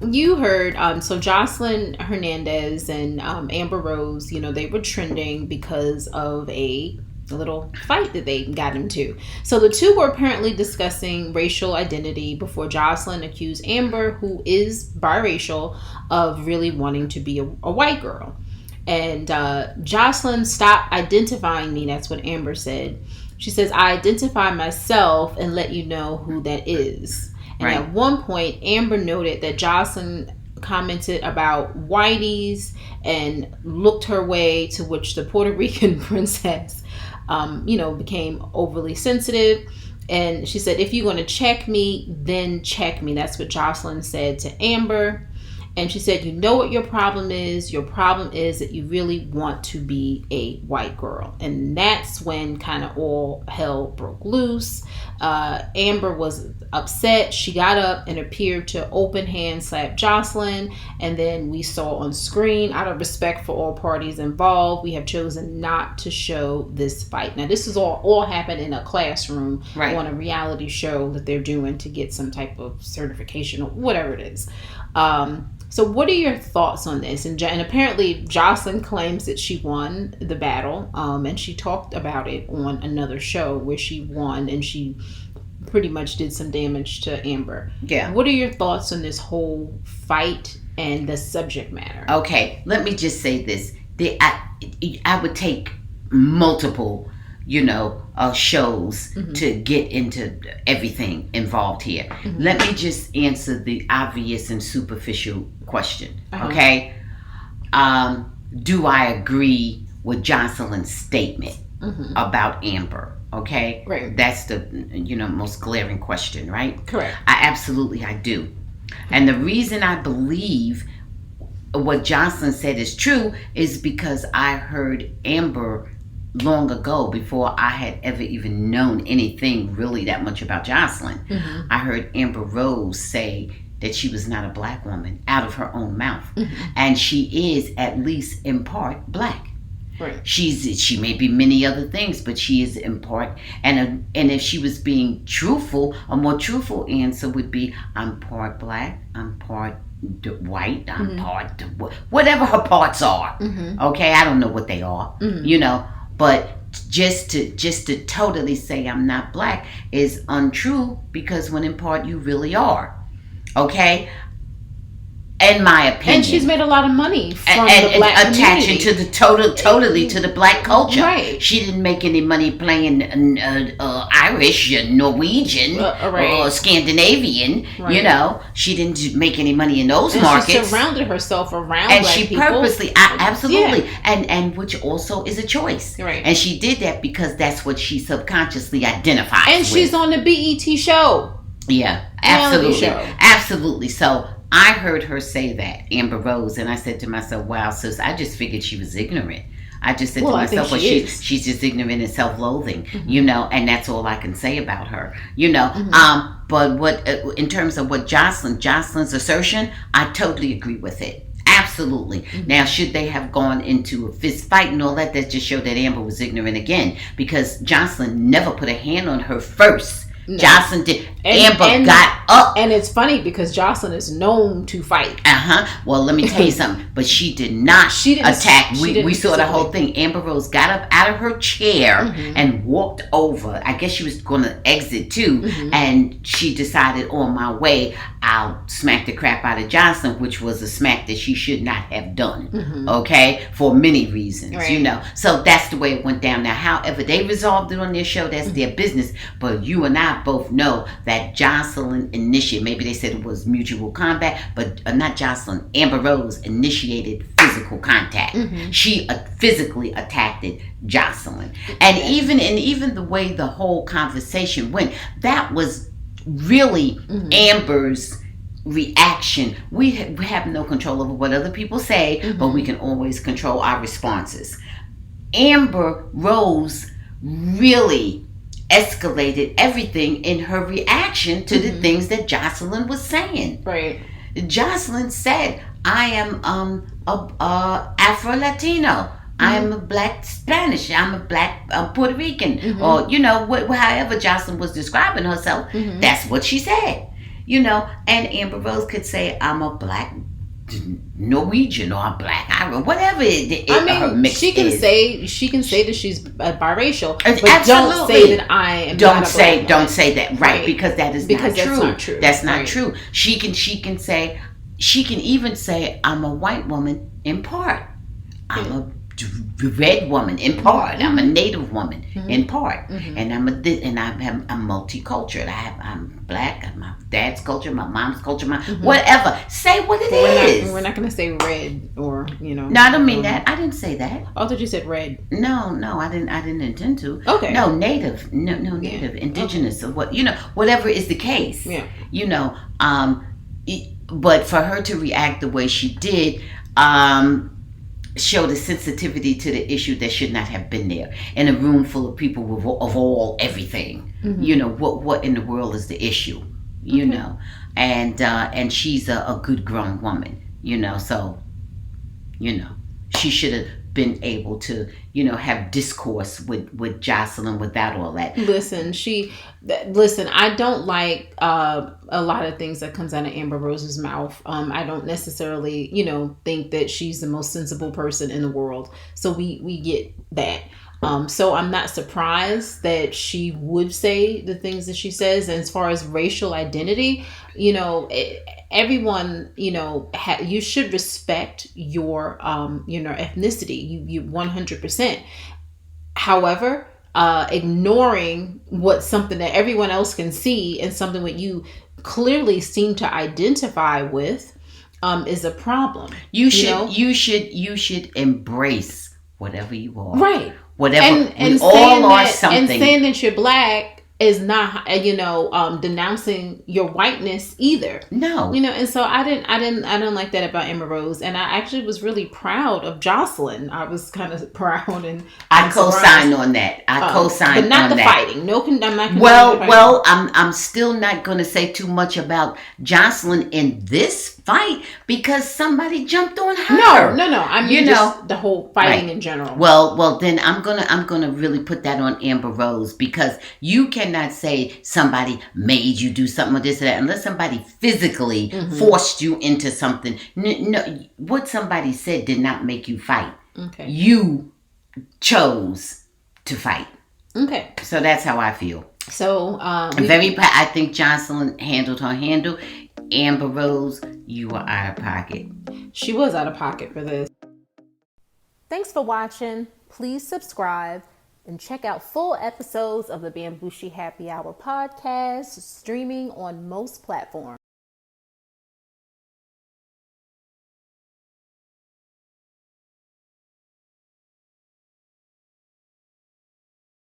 you heard, so Joseline Hernandez and Amber Rose, they were trending because of a little fight that they got into. So the two were apparently discussing racial identity before Joseline accused Amber, who is biracial, of really wanting to be a white girl. And Joseline, "Stop identifying me." That's what Amber said. She says, "I identify myself and let you know who that is." And right. At one point, Amber noted that Joseline commented about whiteys and looked her way, to which the Puerto Rican princess, became overly sensitive. And she said, "If you're going to check me, then check me." That's what Joseline said to Amber. And she said, "You know what your problem is? Your problem is that you really want to be a white girl." And that's when kind of all hell broke loose. Amber was upset. She got up and appeared to open hand slap Joseline. And then we saw on screen, out of respect for all parties involved, we have chosen not to show this fight. Now, this is all happened in a classroom, right, on a reality show that they're doing to get some type of certification or whatever it is. So what are your thoughts on this? And apparently Joseline claims that she won the battle, and she talked about it on another show where she won, and she pretty much did some damage to Amber. Yeah. What are your thoughts on this whole fight and the subject matter? Okay, let me just say this. I would take multiple shows to get into everything involved here. Mm-hmm. Let me just answer the obvious and superficial question. Uh-huh. Okay? Do I agree with Joseline's statement about Amber? Okay? Right. That's the most glaring question, right? Correct. I do. And the reason I believe what Joseline said is true is because I heard Amber long ago, before I had ever even known anything really that much about Joseline. Mm-hmm. I heard Amber Rose say that she was not a black woman out of her own mouth. Mm-hmm. And she is, at least in part, black. Right. She may be many other things, but she is in part. And if she was being truthful, a more truthful answer would be, I'm part black, I'm part white, I'm part whatever her parts are. Mm-hmm. Okay, I don't know what they are. Mm-hmm. But just to totally say I'm not black is untrue, because when in part you really are. Okay? In my opinion. And she's made a lot of money from the black attaching community. To the totally to the black culture. Right. She didn't make any money playing Irish, Norwegian, or Scandinavian. Right. She didn't make any money in those markets. She surrounded herself around and black she people. Purposely, absolutely, and which also is a choice. Right. And she did that because that's what she subconsciously identifies and with. She's on the BET show. Yeah, absolutely. So I heard her say that, Amber Rose, and I said to myself, wow, sis, I just figured she was ignorant. I just said to myself, she's just ignorant and self-loathing, and that's all I can say about her, But what, in terms of what Joseline's assertion, I totally agree with it. Absolutely. Mm-hmm. Now, should they have gone into a fist fight and all that just showed that Amber was ignorant again, because Joseline never put a hand on her first. No. Joseline did. Amber got up. And it's funny because Joseline is known to fight. Well, let me tell you something. But she did not attack. We saw the whole thing. Amber Rose got up out of her chair and walked over. I guess she was going to exit too. Mm-hmm. And she decided, on my way, I'll smack the crap out of Joseline, which was a smack that she should not have done. Mm-hmm. Okay? For many reasons, right. So that's the way it went down. Now, however they resolved it on their show, that's their business. But you and I both know that Joseline initiated, maybe they said it was mutual combat, but not Joseline, Amber Rose initiated physical contact. Mm-hmm. She physically attacked Joseline. And even the way the whole conversation went, that was really Amber's reaction. We have no control over what other people say, but we can always control our responses. Amber Rose really escalated everytain in her reaction to the things that Joseline was saying. Right. Joseline said, I am Afro-Latino. I am a black Spanish. I'm a black Puerto Rican. Or, however Joseline was describing herself, that's what she said. And Amber Rose could say, I'm a black Norwegian or a black Irish, whatever her mix she can is. she can say that she's biracial, but Absolutely. don't say that I am. Don't say that, right? Because that is because not that's true. not true. That's not true. She can even say, I'm a white woman in part. I'm a red woman in part. I'm a native woman in part, and I'm multicultural. I'm black. I'm my dad's culture, my mom's culture, whatever. Say what it is. We're not going to say red or No, I don't mean that. I didn't say that. I thought you said red. No, I didn't intend to. Okay. No, native. No, native, indigenous, or whatever is the case. Yeah. But for her to react the way she did, showed a sensitivity to the issue that should not have been there in a room full of people of everything. What in the world is the issue? And she's a good grown woman. So she should have been able to have discourse with Joseline without all that. Listen, I don't like a lot of things that comes out of Amber Rose's mouth. I don't necessarily think that she's the most sensible person in the world, so we get that. So I'm not surprised that she would say the things that she says. And as far as racial identity, everyone, you should respect your ethnicity. You 100%. However, ignoring what's something that everyone else can see and something that you clearly seem to identify with is a problem. You should embrace whatever you are. Right. Whatever, we all are something. And saying that you're black is not, denouncing your whiteness either. No. And so I didn't like that about Amber Rose, and I actually was really proud of Joseline. I was kind of proud, and I co-signed on that. Co-signed, but not on the that. fighting. No, I'm not. Well, I'm still not going to say too much about Joseline in this fight because somebody jumped on her. No. I mean, just the whole fighting in general. Well, then I'm gonna really put that on Amber Rose because you cannot say somebody made you do something or this or that unless somebody physically forced you into something. No, what somebody said did not make you fight. Okay. You chose to fight. Okay. So that's how I feel. So I think Joseline handled her handle. Amber Rose, you are out of pocket. She was out of pocket for this. Thanks for watching. Please subscribe and check out full episodes of the Bamgboshe Happy Hour podcast, streaming on most platforms.